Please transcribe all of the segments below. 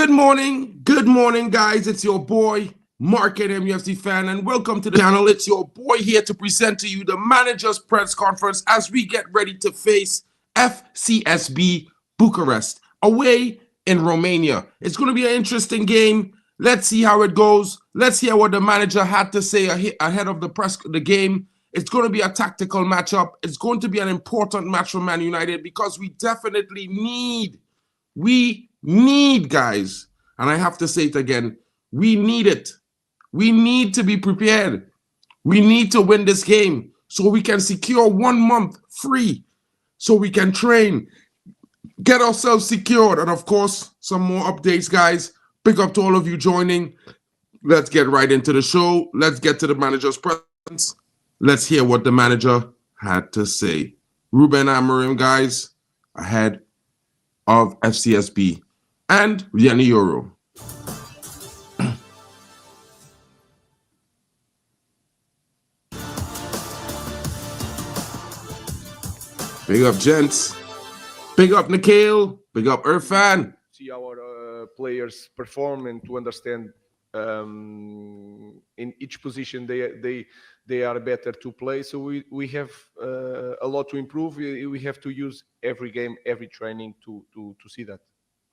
Good morning, guys. It's your boy, Market MUFC fan, and welcome to the channel. It's your boy here to present to you the manager's press conference as we get ready to face FCSB Bukarest away in Romania. It's going to be an interesting game. Let's see how it goes. Let's hear what the manager had to say ahead of the game. It's going to be a tactical matchup. It's going to be an important match for Man United because we definitely need, guys, and I have to say it again, we need it. We need to be prepared. We need to win this game so we can secure 1 month free, so we can train, get ourselves secured, and of course, some more updates, guys. Big up to all of you joining. Let's get right into the show. Let's get to the manager's presence. Let's hear what the manager had to say. Ruben Amorim, guys, ahead of FCSB and Vienna Euro. Big up, gents. Big up, Nikhil. Big up, Irfan. See our players perform and to understand in each position they are better to play. So we have a lot to improve. We have to use every game, every training to see that.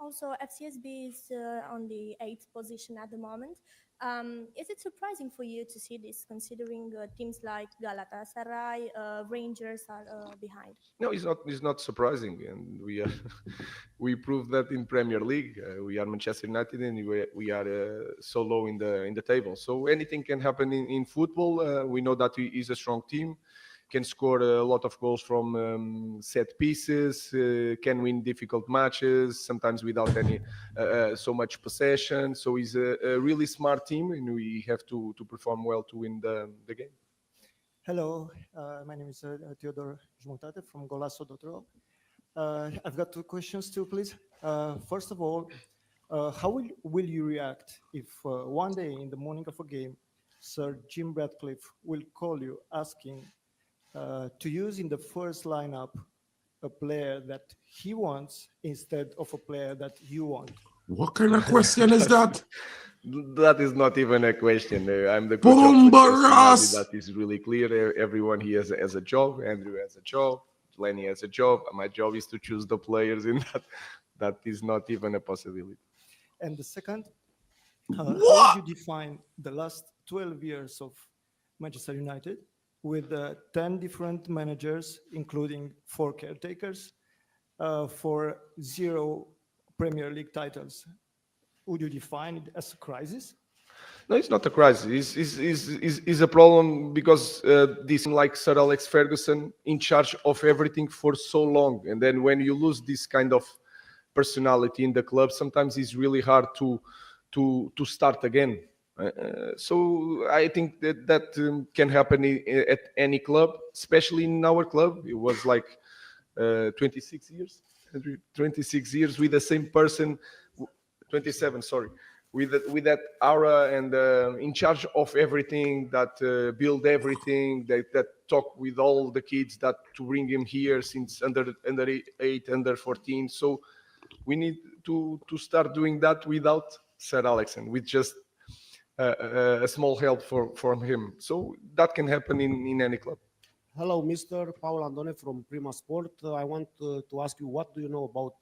Also, FCSB is on the 8th position at the moment. Is it surprising for you to see this, considering teams like Galatasaray, Rangers are behind? No, it's not surprising, and we proved that in Premier League. We are Manchester United, and we are so low in the table. So anything can happen in football. We know that he is a strong team, can score a lot of goals from set pieces, can win difficult matches, sometimes without any so much possession. So he's a really smart team, and we have to perform well to win the game. Hello, my name is Theodor Jumătate from Golasso.ro. I've got 2 questions too, please. First of all, how will you react if one day in the morning of a game, Sir Jim Ratcliffe will call you asking to use in the first lineup a player that he wants instead of a player that you want? What kind of question is that? That is not even a question. I'm the coach of Bukarest. That is really clear. Everyone here has a job. Andrew has a job. Lenny has a job. My job is to choose the players in that. That is not even a possibility. And the second, how would you define the last 12 years of Manchester United with 10 different managers, including 4 caretakers, for 0 Premier League titles? Would you define it as a crisis? No, it's not a crisis. It's a problem because this, like Sir Alex Ferguson, in charge of everything for so long. And then when you lose this kind of personality in the club, sometimes it's really hard to start again. So I think that can happen at any club, especially in our club. It was like 26 years with the same person, 27, sorry, with that aura and in charge of everything, that build everything, that talk with all the kids, that to bring him here since under 8, under 14. So we need to start doing that without Sir Alex and with just a small help from him. So that can happen in any club. Hello, Mr. Paul Andone from Prima Sport. I want to ask you, what do you know about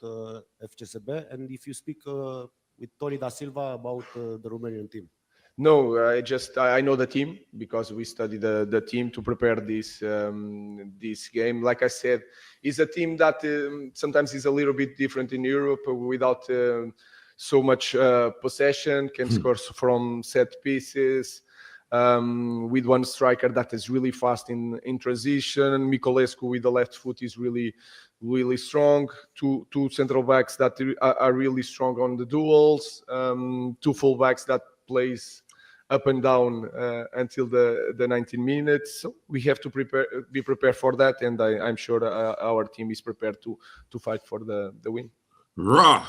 FCSB, and if you speak with Tony Da Silva about the Romanian team? No, I know the team because we studied the team to prepare this game. Like I said, it's a team that sometimes is a little bit different in Europe without so much possession, can score from set pieces, with one striker that is really fast in transition. Miculescu with the left foot is really, really strong. Two central backs that are really strong on the duels. 2 full backs that plays up and down until the 19 minutes. So we have to be prepared for that, and I'm sure our team is prepared to fight for the win. Raw.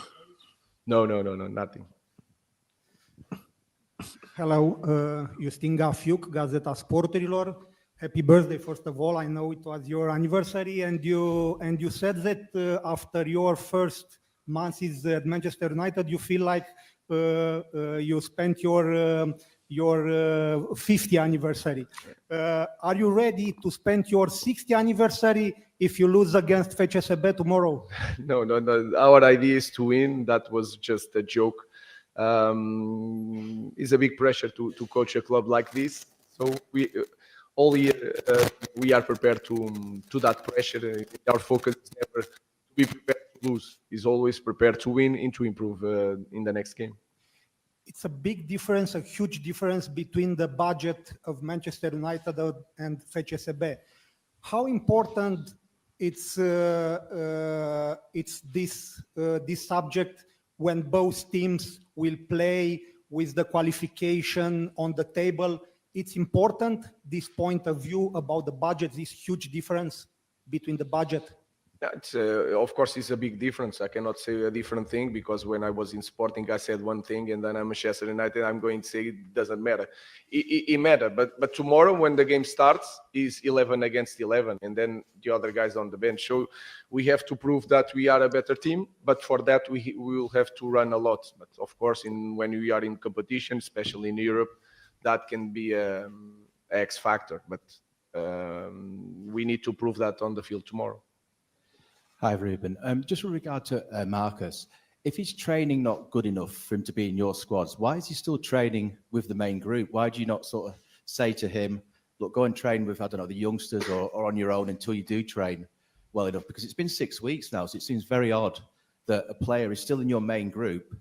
No, nothing. Hello, Justin Gafiuc, Gazeta Sporturilor. Happy birthday, first of all. I know it was your anniversary, and you said that after your first months is at Manchester United, you feel like you spent your 50th anniversary. Are you ready to spend your 60th anniversary if you lose against FCSB tomorrow? No. Our idea is to win. That was just a joke. It's a big pressure to coach a club like this. So all year we are prepared to that pressure. Our focus is never to be prepared to lose. Is always prepared to win and to improve in the next game. It's a big difference, a huge difference between the budget of Manchester United and FCSB. How important it's this subject when both teams will play with the qualification on the table? It's important, this point of view about the budget, this huge difference between the budget. Yeah, of course, it's a big difference. I cannot say a different thing because when I was in Sporting, I said one thing, and then I'm Manchester United. I'm going to say it doesn't matter. It matters, but tomorrow when the game starts, is 11 against 11, and then the other guys on the bench. So we have to prove that we are a better team. But for that, we will have to run a lot. But of course, when we are in competition, especially in Europe, that can be an X factor. But we need to prove that on the field tomorrow. Hi, Ruben. Just with regard to Marcus, if he's training not good enough for him to be in your squads, why is he still training with the main group? Why do you not sort of say to him, look, go and train with, I don't know, the youngsters or on your own until you do train well enough? Because it's been 6 weeks now, so it seems very odd that a player is still in your main group,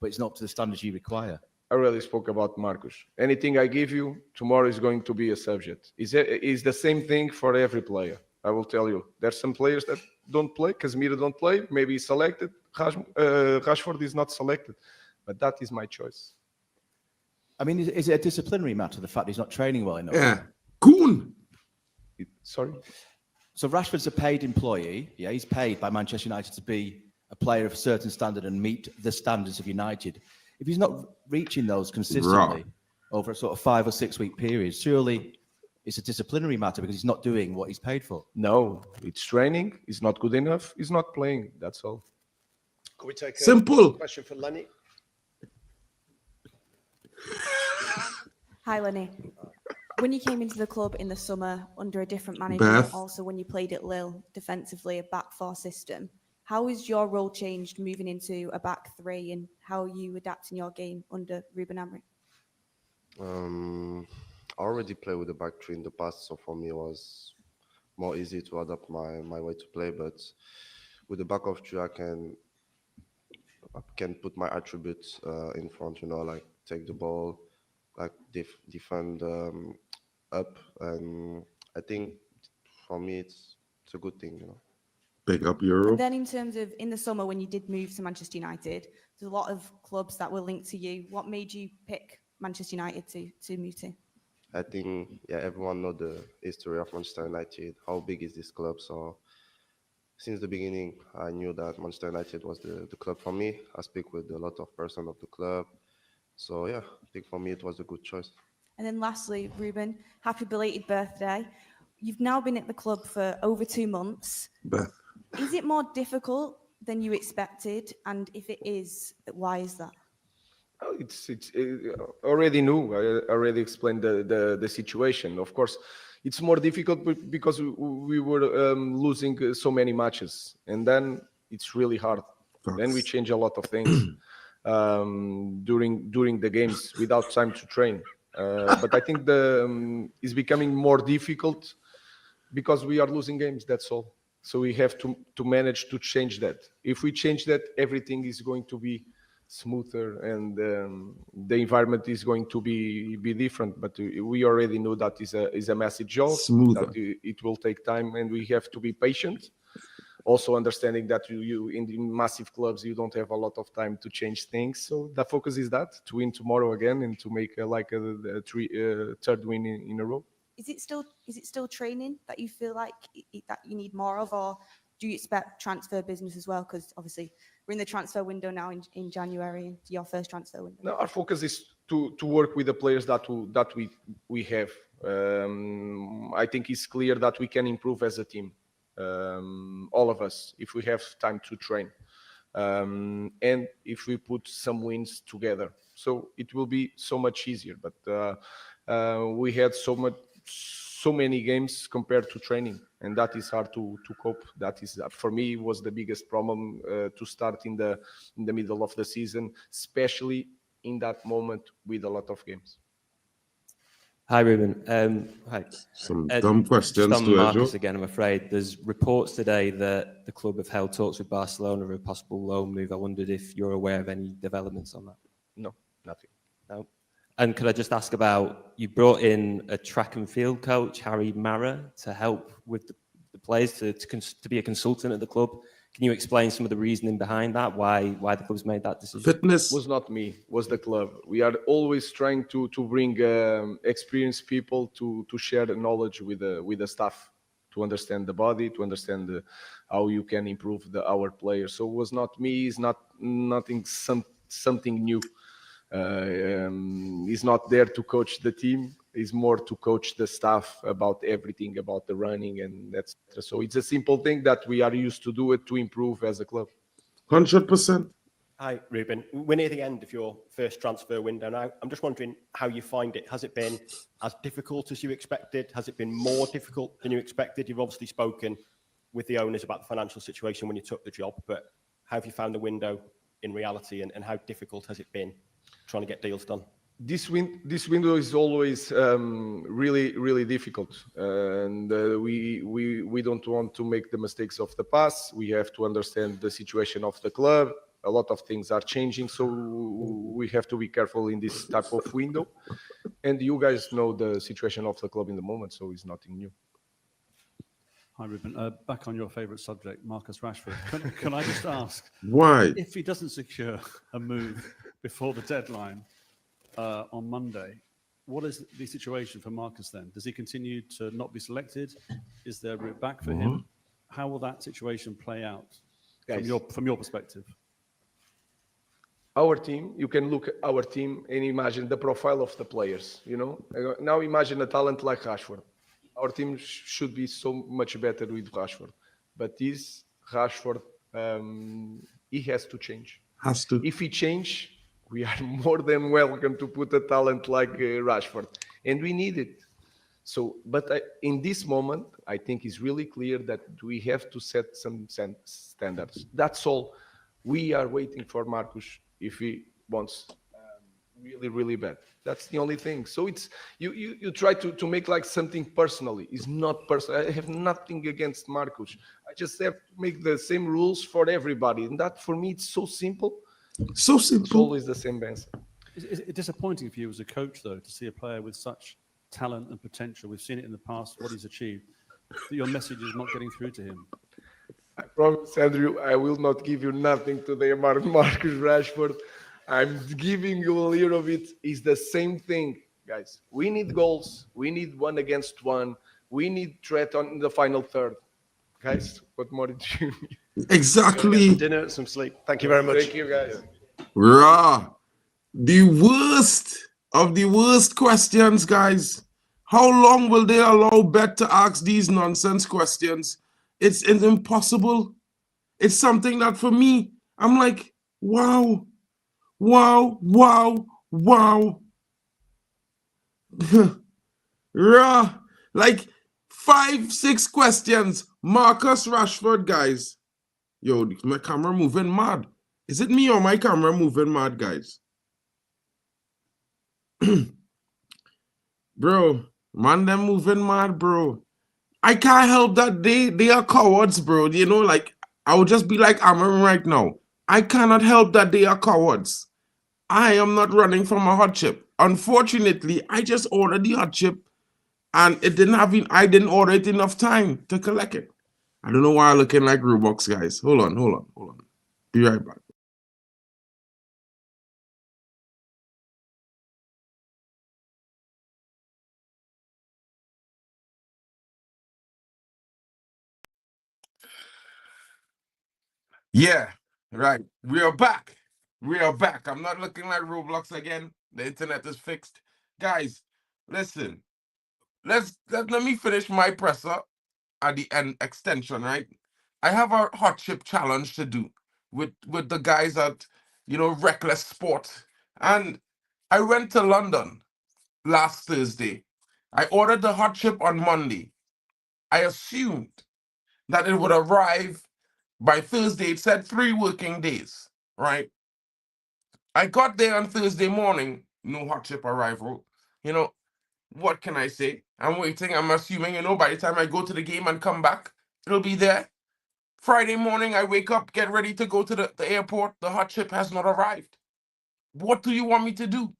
but it's not to the standards you require. I already spoke about Marcus. Anything I give you, tomorrow is going to be a subject. It's the same thing for every player. I will tell you. There's some players that don't play. Casemiro don't play. Maybe he's selected. Rashford is not selected. But that is my choice. I mean, is it a disciplinary matter, the fact he's not training well enough? Yeah. Koen. Sorry? So Rashford's a paid employee. Yeah, he's paid by Manchester United to be a player of a certain standard and meet the standards of United. If he's not reaching those consistently over a sort of 5 or 6 week period, surely it's a disciplinary matter because he's not doing what he's paid for. No, it's training. It's not good enough. He's not playing. That's all. Could we take a Simple. question for Lenny? Hi, Lenny. When you came into the club in the summer under a different manager, Beth. also when you played at Lille, defensively, a back four system, how has your role changed moving into a back three and how are you adapting your game under Ruben Amorim? I already played with the back three in the past, so for me it was more easy to adapt my way to play. But with the back of three, I can put my attributes in front. Like take the ball, like defend up, and I think for me it's a good thing. Pick up Euro. Then in terms of in the summer when you did move to Manchester United, there's a lot of clubs that were linked to you. What made you pick Manchester United to move to? I think, everyone knows the history of Manchester United. How big is this club? So since the beginning, I knew that Manchester United was the club for me. I speak with a lot of persons of the club. So I think for me it was a good choice. And then lastly, Ruben, happy belated birthday. You've now been at the club for over 2 months. Beth. Is it more difficult than you expected? And if it is, why is that? It's already new. I already explained the situation. Of course, it's more difficult because we were losing so many matches, and then it's really hard. Then we change a lot of things during the games without time to train. But I think it's becoming more difficult because we are losing games. That's all. So we have to manage to change that. If we change that, everything is going to be smoother and the environment is going to be different. But we already know that is a massive job. Smoother. That it will take time, and we have to be patient. Also understanding that you in the massive clubs you don't have a lot of time to change things. So the focus is to win tomorrow again and to make a third win in a row. Is it still training that you feel like that you need more of, or do you expect transfer business as well? Because obviously we're in the transfer window now in January, your first transfer window. No, our focus is to work with the players that we have. I think it's clear that we can improve as a team, all of us, if we have time to train. and if we put some wins together, so it will be so much easier. But we had so many games compared to training, and that is hard to cope. That is, for me, was the biggest problem to start in the middle of the season, especially in that moment with a lot of games. Hi, Ruben. Hi. Some dumb questions Just on to Marcus Ejo. again, I'm afraid. There's reports today that the club have held talks with Barcelona of a possible loan move. I wondered if you're aware of any developments on that. No, nothing. No. And could I just ask about, you brought in a track and field coach, Harry Mara, to help with the players, to be a consultant at the club. Can you explain some of the reasoning behind that? Why the club's made that decision? Fitness. Was not me, was the club. We are always trying to bring experienced people to share the knowledge with the staff, to understand the body, to understand how you can improve our players. So it was not me. It's something new. He's not there to coach the team. He's more to coach the staff about everything, about the running and etc. So it's a simple thing that we are used to do it to improve as a club. 100%. Hi, Ruben. We're near the end of your first transfer window now. I'm just wondering how you find it. Has it been as difficult as you expected? Has it been more difficult than you expected? You've obviously spoken with the owners about the financial situation when you took the job, but how have you found the window in reality, and how difficult has it been trying to get deals done? This window is always really difficult, and we don't want to make the mistakes of the past. We have to understand the situation of the club. A lot of things are changing, so we have to be careful in this type of window. And you guys know the situation of the club in the moment, so it's nothing new. Hi, Ruben. Back on your favourite subject, Marcus Rashford. Can I just ask, Why? if he doesn't secure a move before the deadline on Monday, what is the situation for Marcus then? Does he continue to not be selected? Is there a route back for him? How will that situation play out from your perspective? Our team, you can look at our team and imagine the profile of the players, you know? Now imagine a talent like Rashford. Our team should be so much better with Rashford. But this Rashford, he has to change. Has to. If he change, we are more than welcome to put a talent like Rashford. And we need it. So, but in this moment, I think it's really clear that we have to set some standards. That's all. We are waiting for Marcus if he wants really bad. That's the only thing. So it's you try to make like something personally. It's not personal. I have nothing against Marcus. I just have to make the same rules for everybody. And that for me, it's so simple. So simple. It's always the same answer. Is it disappointing for you as a coach, though, to see a player with such talent and potential? We've seen it in the past, what he's achieved, that your message is not getting through to him. I promise, Andrew, I will not give you nothing today about Marcus Rashford. I'm giving you a little bit. It's the same thing, guys. We need goals. We need 1-against-1. We need threat in the final third. Guys, what more did you need? Exactly. Some dinner, some sleep. Thank you very much. Thank you, guys. Rah. The worst of the worst questions, guys. How long will they allow Bet to ask these nonsense questions? It's impossible. It's something that for me, I'm like, wow. Rah. Like 5-6 questions. Marcus Rashford, guys. Yo, my camera moving mad. Is it me or my camera moving mad, guys? Bro, man, them moving mad, bro. I can't help that they are cowards, bro. You know, like, I would just be like Amorim right now. I cannot help that they are cowards. I am not running from a hot chip. Unfortunately, I just ordered the hot chip and I didn't order it enough time to collect it. I don't know why I'm looking like Robux, guys. Hold on. Be right back. Yeah, right. We are back. I'm not looking like Roblox again. The internet is fixed. Guys, listen. Let me finish my presser at the end extension, right? I have a hot chip challenge to do. with the guys at, you know, Reckless Sport. And I went to London last Thursday. I ordered the hot chip on Monday. I assumed that it would arrive by Thursday. It said 3 working days, right? I got there on Thursday morning, no hot chip arrival. You know, what can I say? I'm waiting. I'm assuming, you know, by the time I go to the game and come back, it'll be there. Friday morning, I wake up, get ready to go to the airport. The hot chip has not arrived. What do you want me to do?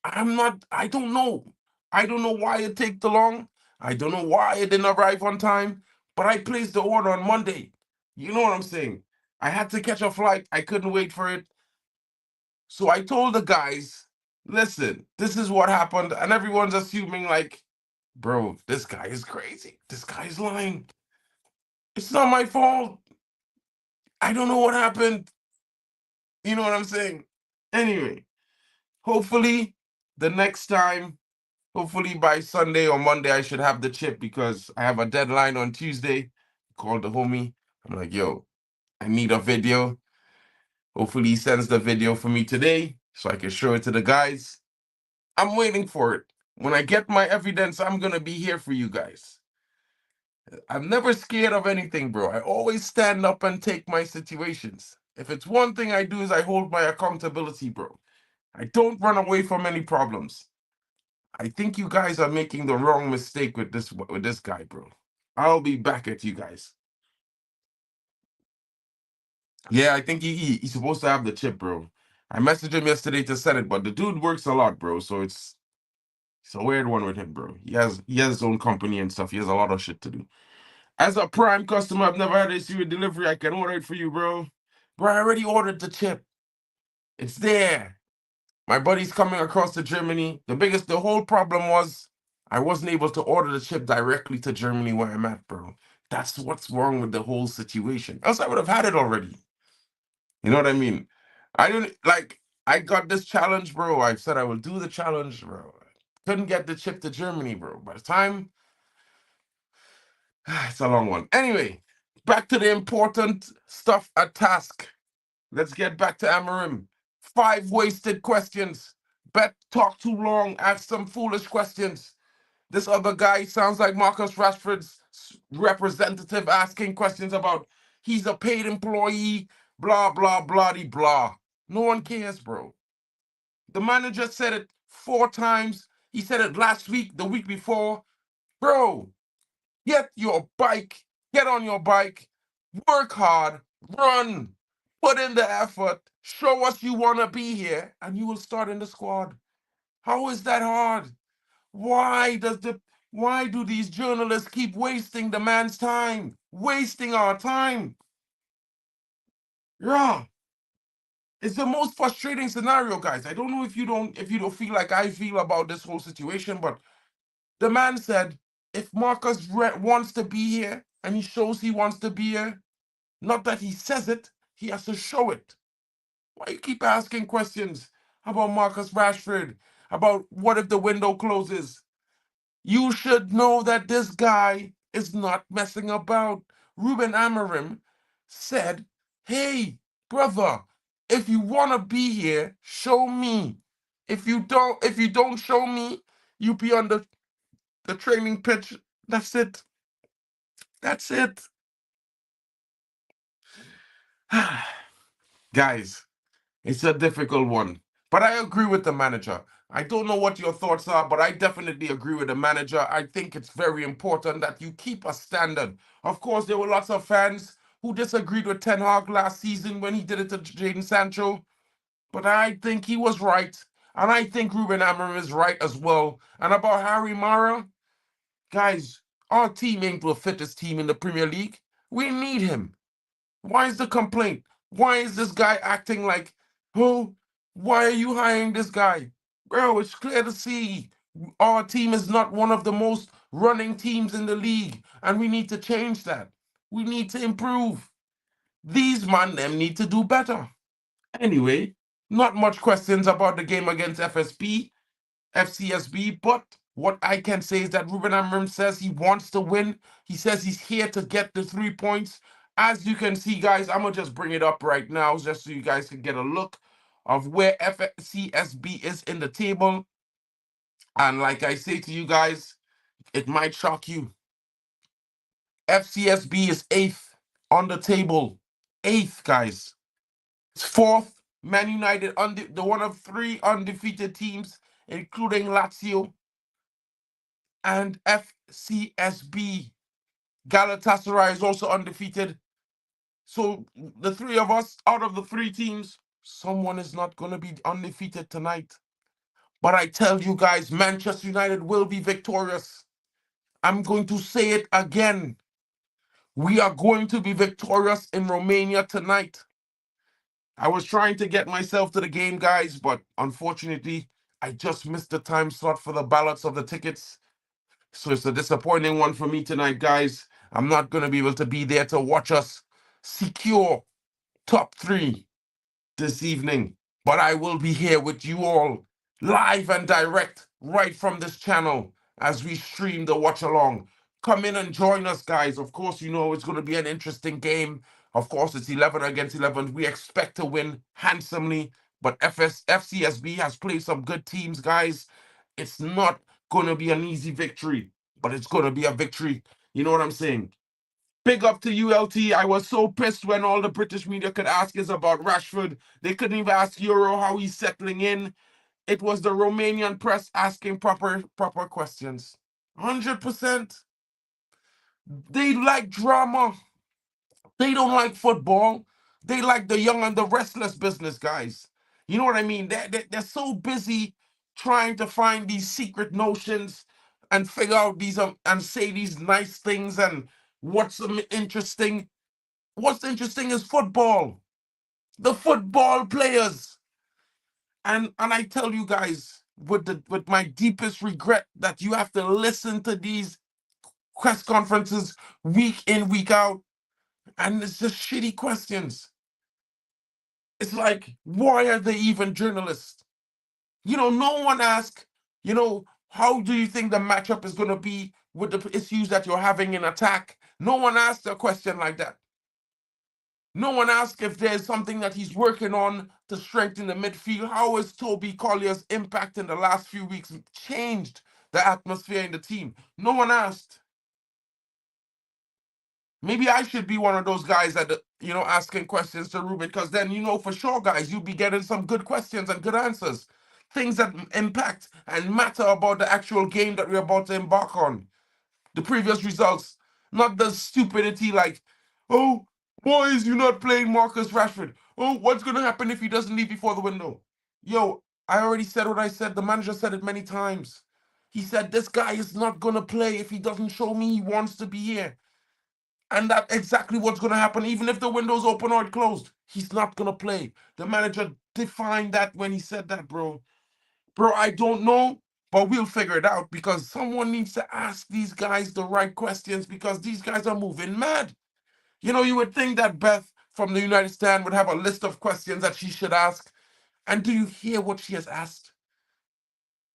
I don't know. I don't know why it take too long. I don't know why it didn't arrive on time, but I placed the order on Monday. You know what I'm saying? I had to catch a flight. I couldn't wait for it. So I told the guys, listen, this is what happened. And everyone's assuming like, bro, this guy is crazy. This guy is lying. It's not my fault. I don't know what happened. You know what I'm saying? Anyway, hopefully the next time, hopefully by Sunday or Monday, I should have the chip because I have a deadline on Tuesday. Called the homie. I'm like, yo, I need a video. Hopefully he sends the video for me today so I can show it to the guys. I'm waiting for it. When I get my evidence, I'm going to be here for you guys. I'm never scared of anything, bro. I always stand up and take my situations. If it's one thing I do is I hold my accountability, bro. I don't run away from any problems. I think you guys are making the wrong mistake with this guy, bro. I'll be back at you guys. Yeah, I think he's supposed to have the chip, bro. I messaged him yesterday to send it, but the dude works a lot, bro. So it's a weird one with him, bro. He has his own company and stuff. He has a lot of shit to do. As a Prime customer, I've never had an issue with delivery. I can order it for you, bro. Bro, I already ordered the chip. It's there. My buddy's coming across to Germany. The whole problem was I wasn't able to order the chip directly to Germany where I'm at, bro. That's what's wrong with the whole situation. Else I would have had it already. You know what I mean? I got this challenge, bro. I said I will do the challenge, bro. Couldn't get the chip to Germany, bro. By the time, it's a long one. Anyway, back to the important stuff at task. Let's get back to Amorim. 5 wasted questions. Bet talk too long, ask some foolish questions. This other guy sounds like Marcus Rashford's representative asking questions about he's a paid employee, blah, blah, blah, blah. No one cares, bro. The manager said it 4 times. He said it last week, the week before. Bro, get on your bike, work hard, run, put in the effort, show us you want to be here, and you will start in the squad. How is that hard? Why do these journalists keep wasting the man's time? Wasting our time. Yeah. It's the most frustrating scenario, guys. I don't know if you don't feel like I feel about this whole situation, but the man said if Marcus wants to be here and he shows he wants to be here, not that he says it, he has to show it. Why you keep asking questions about Marcus Rashford, about what if the window closes? You should know that this guy is not messing about. Ruben Amorim said, hey, brother, if you want to be here, show me. If you don't show me, you be on the training pitch. That's it. That's it. Guys, it's a difficult one. But I agree with the manager. I don't know what your thoughts are, but I definitely agree with the manager. I think it's very important that you keep a standard. Of course, there were lots of fans who disagreed with Ten Hag last season when he did it to Jadon Sancho. But I think he was right. And I think Ruben Amorim is right as well. And about Harry Mara, guys, our team ain't the fittest team in the Premier League. We need him. Why is the complaint? Why is this guy acting like, oh, why are you hiring this guy? Bro, it's clear to see our team is not one of the most running teams in the league, and we need to change that. We need to improve. These men them need to do better. Anyway, not much questions about the game against FCSB, but what I can say is that Ruben Amorim says he wants to win. He says he's here to get the 3 points. As you can see, guys, I'm going to just bring it up right now just so you guys can get a look of where FCSB is in the table. And like I say to you guys, it might shock you. FCSB is 8th on the table. 8th, guys. It's 4th. ManUtd, the one of 3 undefeated teams, including Lazio and FCSB. Galatasaray is also undefeated. So the 3 of us, out of the 3 teams, someone is not going to be undefeated tonight. But I tell you guys, Manchester United will be victorious. I'm going to say it again. We are going to be victorious in Romania tonight. I was trying to get myself to the game, guys, but unfortunately, I just missed the time slot for the ballots of the tickets. So it's a disappointing one for me tonight, guys. I'm not going to be able to be there to watch us secure top 3 this evening. But I will be here with you all, live and direct, right from this channel as we stream the watch along. Come in and join us, guys. Of course, you know it's going to be an interesting game. Of course, it's 11 against 11. We expect to win handsomely, but FCSB has played some good teams, guys. It's not going to be an easy victory, but it's going to be a victory. You know what I'm saying? Big up to ULT. I was so pissed when all the British media could ask us about Rashford. They couldn't even ask Euro how he's settling in. It was the Romanian press asking proper questions. 100%. They like drama. They don't like football. They like the young and the restless business, guys. You know what I mean? They're so busy trying to find these secret notions and figure out these and say these nice things and what's interesting. What's interesting is football. The football players. And I tell you guys, with my deepest regret, that you have to listen to these press conferences week in, week out. And it's just shitty questions. It's like, why are they even journalists? You know, no one asks, you know, how do you think the matchup is going to be with the issues that you're having in attack? No one asks a question like that. No one asks if there's something that he's working on to strengthen the midfield. How has Toby Collier's impact in the last few weeks changed the atmosphere in the team? No one asked. Maybe I should be one of those guys that, you know, asking questions to Ruben, because then, you know, for sure, guys, you'll be getting some good questions and good answers. Things that impact and matter about the actual game that we're about to embark on. The previous results, not the stupidity like, oh, why is you not playing Marcus Rashford? Oh, what's going to happen if he doesn't leave before the window? Yo, I already said what I said. The manager said it many times. He said, this guy is not going to play if he doesn't show me he wants to be here. And that's exactly what's going to happen. Even if the window's open or closed, he's not going to play. The manager defined that when he said that, bro. Bro, I don't know, but we'll figure it out, because someone needs to ask these guys the right questions, because these guys are moving mad. You know, you would think that Beth from the United Stand would have a list of questions that she should ask. And do you hear what she has asked?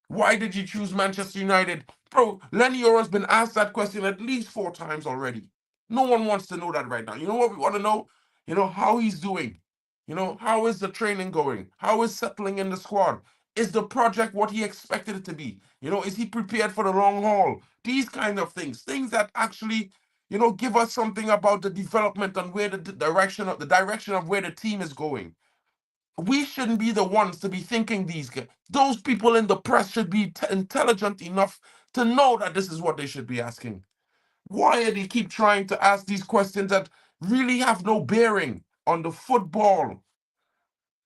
Why did you choose Manchester United? Bro, Lenny Yoro's been asked that question at least 4 times already. No one wants to know that right now. You know what we want to know? You know, how he's doing. You know, how is the training going? How is settling in the squad? Is the project what he expected it to be? You know, is he prepared for the long haul? These kind of things. Things that actually, you know, give us something about the development and where the direction of where the team is going. We shouldn't be the ones to be thinking these guys. Those people in the press should be intelligent enough to know that this is what they should be asking. Why do they keep trying to ask these questions that really have no bearing on the football?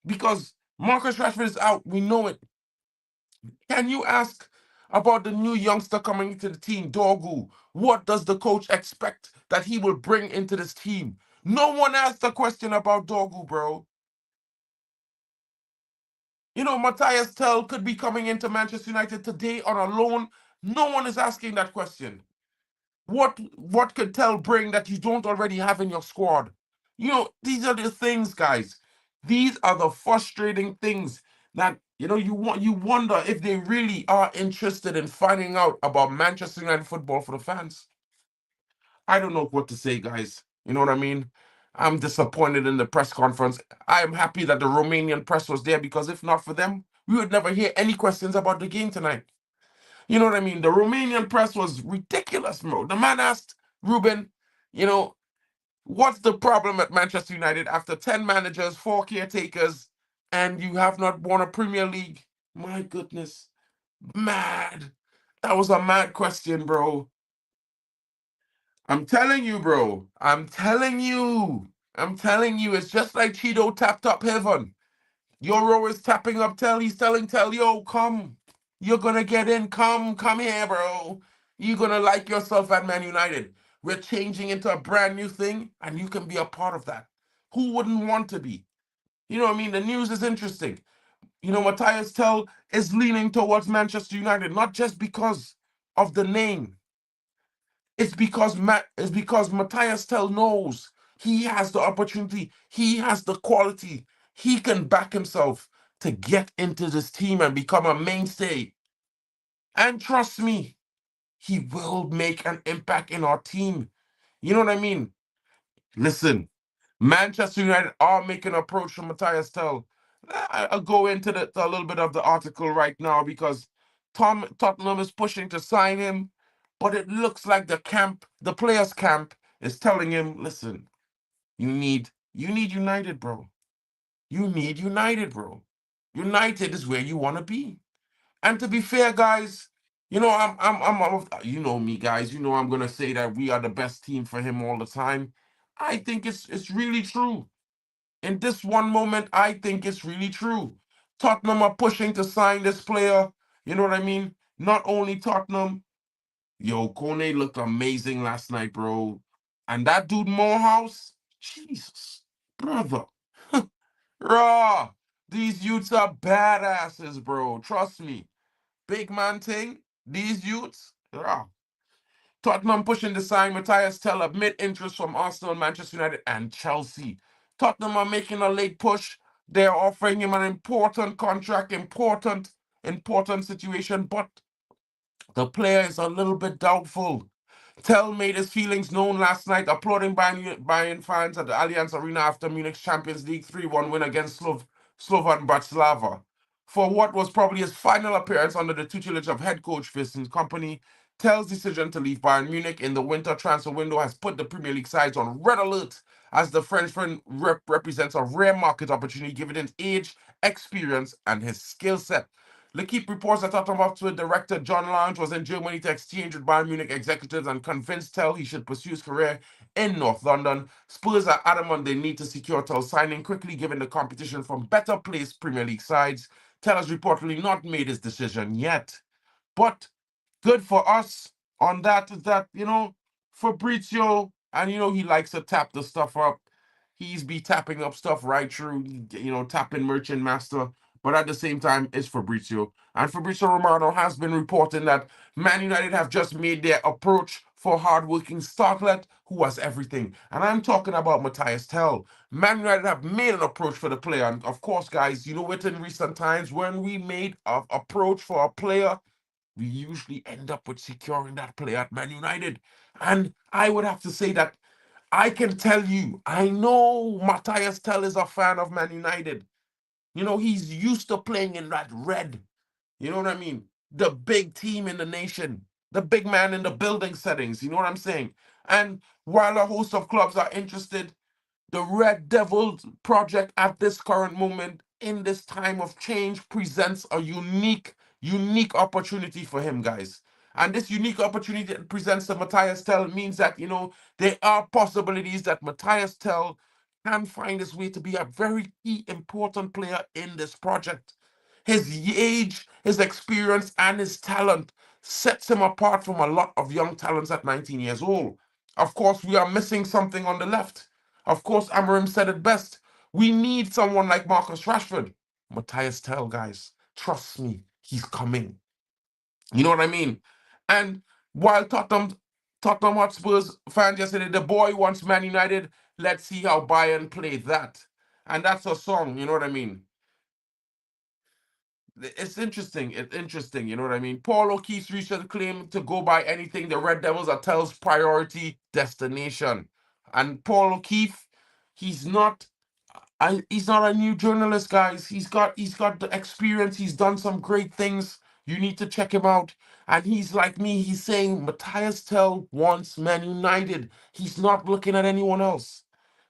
Because Marcus Rashford is out, we know it. Can you ask about the new youngster coming into the team, Dorgu? What does the coach expect that he will bring into this team? No one asked a question about Dorgu, bro. You know, Matthias Tell could be coming into Manchester United today on a loan. No one is asking that question. What could Tell bring that you don't already have in your squad? You know, these are the things, guys. These are the frustrating things that, you know, you wonder if they really are interested in finding out about Manchester United football for the fans. I don't know what to say, guys. You know what I mean? I'm disappointed in the press conference. I am happy that the Romanian press was there, because if not for them, we would never hear any questions about the game tonight. You know what I mean? The Romanian press was ridiculous, bro. The man asked Ruben, you know, what's the problem at Manchester United after 10 managers, 4 caretakers, and you have not won a Premier League? My goodness. Mad. That was a mad question, bro. I'm telling you, bro. I'm telling you. It's just like Cheeto tapped up heaven. Euro is tapping up Tell. He's telling Tell, yo, come. You're gonna get in. Come here, bro. You're gonna like yourself at Man United. We're changing into a brand new thing, and you can be a part of that. Who wouldn't want to be? You know what I mean? The news is interesting. You know, Matthias Tell is leaning towards Manchester United, not just because of the name. It's because Matthias Tell knows he has the opportunity, he has the quality, he can back himself to get into this team and become a mainstay. And trust me, he will make an impact in our team. You know what I mean? Listen, Manchester United are making an approach from Matthias Tell. I'll go into a little bit of the article right now, because Tottenham is pushing to sign him, but it looks like the players' camp is telling him, listen, you need United, bro. You need United, bro. United is where you want to be. And to be fair, guys, you know, you know me, guys. You know I'm gonna say that we are the best team for him all the time. I think it's really true. In this one moment, I think it's really true. Tottenham are pushing to sign this player. You know what I mean? Not only Tottenham. Yo, Kone looked amazing last night, bro. And that dude Morehouse, Jesus, brother. Raw. These youths are badasses, bro. Trust me. Big man thing. These youths, raw. Tottenham pushing to sign Matthias Tell amid interest from Arsenal, Manchester United, and Chelsea. Tottenham are making a late push. They're offering him an important contract, important situation, but the player is a little bit doubtful. Tell made his feelings known last night, applauding Bayern fans at the Allianz Arena after Munich's Champions League 3-1 win against Slovan Bratislava. For what was probably his final appearance under the tutelage of head coach Vincent Kompany, Tell's decision to leave Bayern Munich in the winter transfer window has put the Premier League sides on red alert, as the Frenchman represents a rare market opportunity given his age, experience, and his skill set. L'Equipe reports that Tottenham Hotspur director John Lange was in Germany to exchange with Bayern Munich executives and convinced Tell he should pursue his career in North London. Spurs are adamant they need to secure Tell's signing quickly given the competition from better placed Premier League sides. Tell has reportedly not made his decision yet. But good for us on that is that, you know, Fabrizio, and you know he likes to tap the stuff up. He's be tapping up stuff right through, you know, tapping Merchant Master. But at the same time, it's Fabrizio. And Fabrizio Romano has been reporting that Man United have just made their approach for hardworking Startlet, who has everything. And I'm talking about Matthias Tell. Man United have made an approach for the player. And of course, guys, you know it in recent times, when we made an approach for a player, we usually end up with securing that player at Man United. And I would have to say that I can tell you, I know Matthias Tell is a fan of Man United. You know, he's used to playing in that red. You know what I mean? The big team in the nation, the big man in the building settings. You know what I'm saying? And while a host of clubs are interested, the Red Devils project at this current moment, in this time of change, presents a unique opportunity for him, guys. And this unique opportunity that presents to Matthias Tell means that, you know, there are possibilities that Matthias Tell can find his way to be a very key, important player in this project. His age, his experience, and his talent sets him apart from a lot of young talents at 19 years old. Of course, we are missing something on the left. Of course, Amorim said it best. We need someone like Marcus Rashford. Matthias Tell, guys, trust me, he's coming. You know what I mean? And while Tottenham Hotspurs fans yesterday, the boy wants Man United, let's see how Bayern play that. And that's a song, you know what I mean? It's interesting. It's interesting, you know what I mean? Paul O'Keefe's recent claim to go by anything the Red Devils are Tell's priority destination. And Paul O'Keefe, he's not he's not a new journalist, guys. He's got the experience. He's done some great things. You need to check him out. And he's like me. He's saying Matthias Tell wants Man United. He's not looking at anyone else.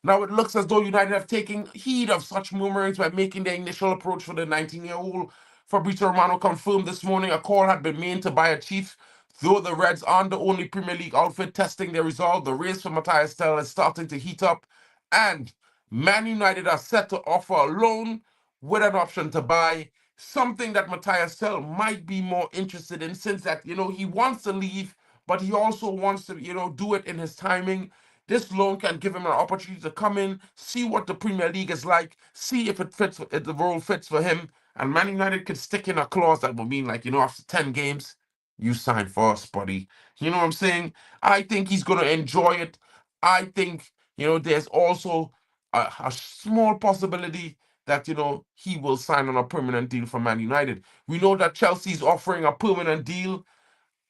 Now it looks as though United have taken heed of such murmurings by making their initial approach for the 19-year-old. Fabrizio Romano confirmed this morning a call had been made to buy a chief. Though the Reds aren't the only Premier League outfit testing their resolve, the race for Matthias Tell is starting to heat up. And Man United are set to offer a loan with an option to buy, something that Matthias Tell might be more interested in, since that, he wants to leave, but he also wants to, do it in his timing. This loan can give him an opportunity to come in, see what the Premier League is like, see if it fits, if the role fits for him. And Man United could stick in a clause that would mean, like, after 10 games, you sign for us, buddy. You know what I'm saying? I think he's going to enjoy it. I think, there's also a small possibility that, he will sign on a permanent deal for Man United. We know that Chelsea's offering a permanent deal,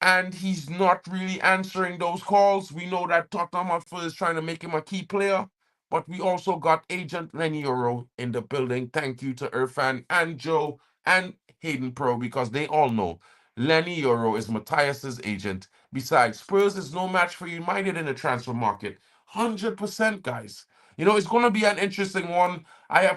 and he's not really answering those calls. We know that Tottenham Hotspur is trying to make him a key player, but we also got agent Lenny Euro in the building. Thank you to Irfan and Joe and Hayden Pro, because they all know Lenny Euro is Matthias's agent. Besides, Spurs is no match for United in the transfer market. 100%, guys. It's going to be an interesting one. I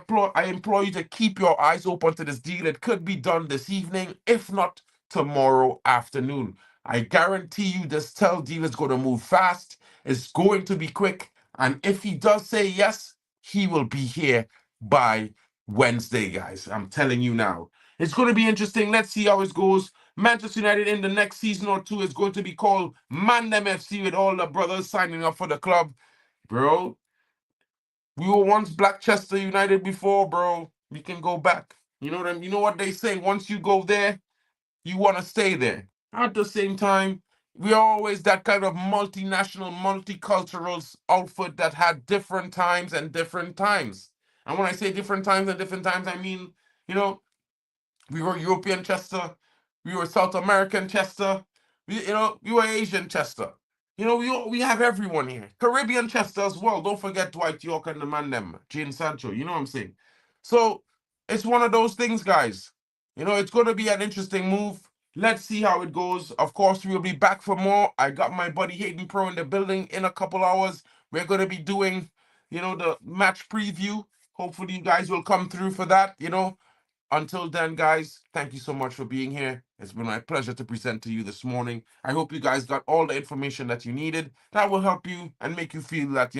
implore you to keep your eyes open to this deal. It could be done this evening, if not tomorrow afternoon. I guarantee you this Tell deal is going to move fast. It's going to be quick. And if he does say yes, he will be here by Wednesday, guys. I'm telling you now. It's going to be interesting. Let's see how it goes. Manchester United in the next season or two is going to be called ManUtd FC, with all the brothers signing up for the club. Bro, we were once Blackchester United before, bro. We can go back. You know what they say? Once you go there, you want to stay there. At the same time, we are always that kind of multinational, multicultural outfit that had different times and different times. And when I say different times and different times, I mean, we were European Chester, we were South American Chester, we were Asian Chester. We have everyone here. Caribbean Chester as well. Don't forget Dwight York and the man them, Jane Sancho. You know what I'm saying? So it's one of those things, guys. It's going to be an interesting move. Let's see how it goes. Of course, we'll be back for more. I got my buddy Hayden Pro in the building in a couple hours. We're going to be doing, the match preview. Hopefully you guys will come through for that, Until then, guys, thank you so much for being here. It's been my pleasure to present to you this morning. I hope you guys got all the information that you needed. That will help you and make you feel that,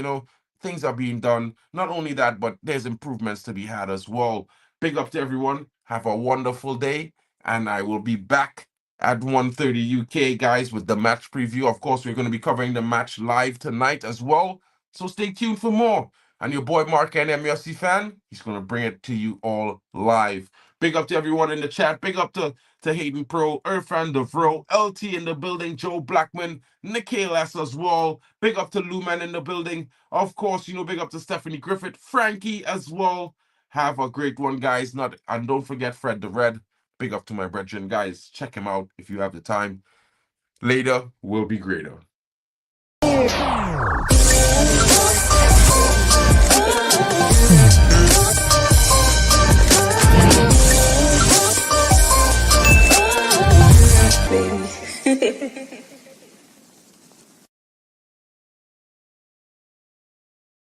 things are being done. Not only that, but there's improvements to be had as well. Big up to everyone. Have a wonderful day. And I will be back at 1:30 UK, guys, with the match preview. Of course, we're going to be covering the match live tonight as well. So stay tuned for more. And your boy Mark and MUFC fan, he's going to bring it to you all live. Big up to everyone in the chat. Big up to Hayden Pro, Irfan Devro, LT in the building, Joe Blackman, Nikhil S as well. Big up to Luman in the building. Of course, big up to Stephanie Griffith, Frankie as well. Have a great one, guys. And don't forget Fred the Red. Big up to my brethren, guys. Check him out if you have the time. Later will be greater. Baby.